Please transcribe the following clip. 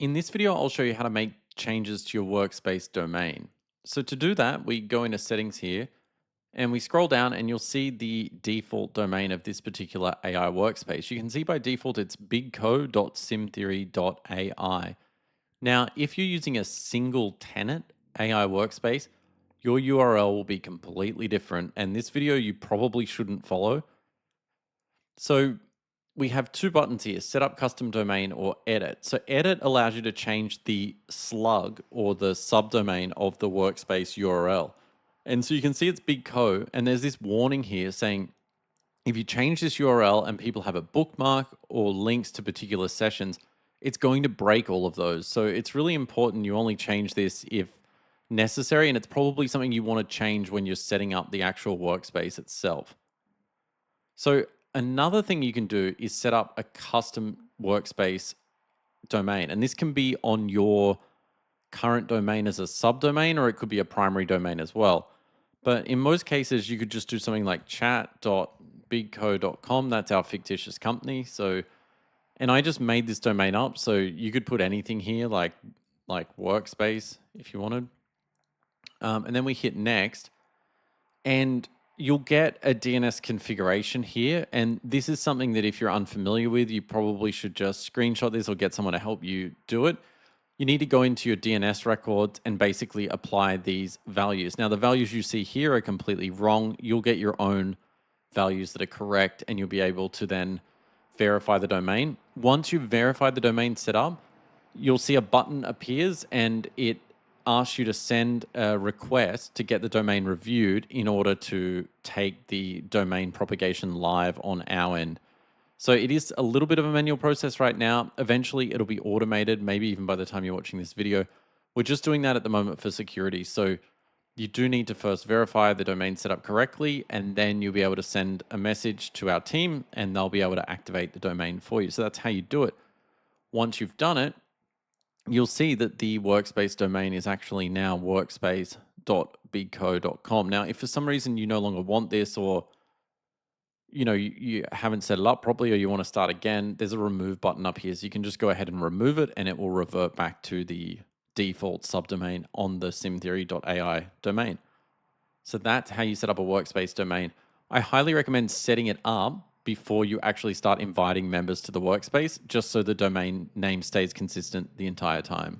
In this video, I'll show you how to make changes to your workspace domain. So to do that, we go into settings here and we scroll down and you'll see the default domain of this particular AI workspace. You can see by default it's bigco.simtheory.ai. Now, if you're using a single tenant AI workspace, your URL will be completely different. And this video you probably shouldn't follow. So we have two buttons here, set up custom domain or edit. So edit allows you to change the slug or the subdomain of the workspace URL. And so you can see it's big co, and there's this warning here saying, if you change this URL and people have a bookmark or links to particular sessions, it's going to break all of those. So it's really important you only change this if necessary, and it's probably something you want to change when you're setting up the actual workspace itself. So another thing you can do is set up a custom workspace domain. And this can be on your current domain as a subdomain, or it could be a primary domain as well. But in most cases, you could just do something like chat.bigco.com. That's our fictitious company. So, and I just made this domain up. So you could put anything here like workspace if you wanted. And then we hit next. And you'll get a DNS configuration here. And this is something that if you're unfamiliar with, you probably should just screenshot this or get someone to help you do it. You need to go into your DNS records and basically apply these values. Now, the values you see here are completely wrong. You'll get your own values that are correct, and you'll be able to then verify the domain. Once you've verified the domain set up, you'll see a button appears and it asks you to send a request to get the domain reviewed in order to take the domain propagation live on our end. So it is a little bit of a manual process right now. Eventually it'll be automated, maybe even by the time you're watching this video. We're just doing that at the moment for security. So you do need to first verify the domain set up correctly, and then you'll be able to send a message to our team and they'll be able to activate the domain for you. So that's how you do it. Once you've done it, you'll see that the workspace domain is actually now workspace.bigco.com. Now, if for some reason you no longer want this, or you haven't set it up properly, or you want to start again, there's a remove button up here. So you can just go ahead and remove it and it will revert back to the default subdomain on the simtheory.ai domain. So that's how you set up a workspace domain. I highly recommend setting it up before you actually start inviting members to the workspace, just so the domain name stays consistent the entire time.